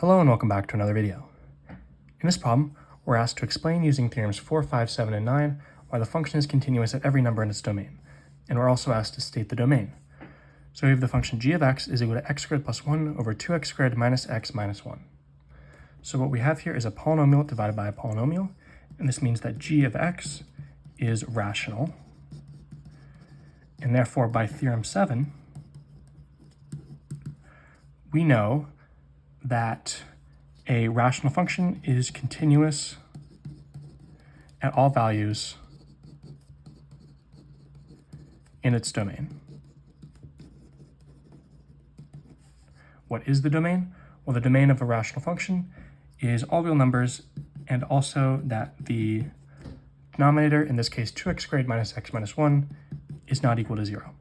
Hello and welcome back to another video. In this problem, we're asked to explain using theorems 4, 5, 7, and 9 why the function is continuous at every number in its domain. And we're also asked to state the domain. So we have the function g of x is equal to x squared plus 1 over 2x squared minus x minus 1. So what we have here is a polynomial divided by a polynomial, and this means that g of x is rational. And therefore, by theorem 7, we know that a rational function is continuous at all values in its domain. What is the domain? Well, the domain of a rational function is all real numbers, and also that the denominator, in this case 2x squared minus x minus 1, is not equal to 0.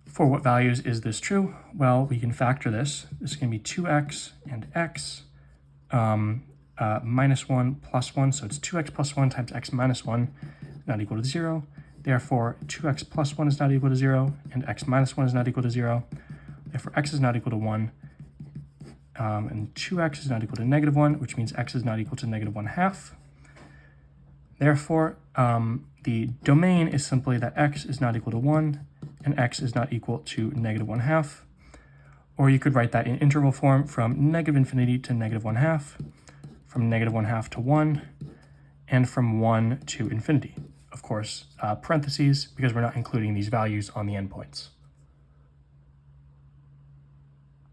For what values is this true? Well, we can factor this. This is going to be 2x and x minus 1 plus 1. So it's 2x plus 1 times x minus 1, not equal to 0. Therefore, 2x plus 1 is not equal to 0, and x minus 1 is not equal to 0. Therefore, x is not equal to 1, and 2x is not equal to negative 1, which means x is not equal to negative 1/2. Therefore, the domain is simply that x is not equal to 1, and x is not equal to negative 1/2. Or you could write that in interval form from negative infinity to negative 1/2, from negative 1/2 to 1, and from 1 to infinity. Of course, parentheses, because we're not including these values on the endpoints.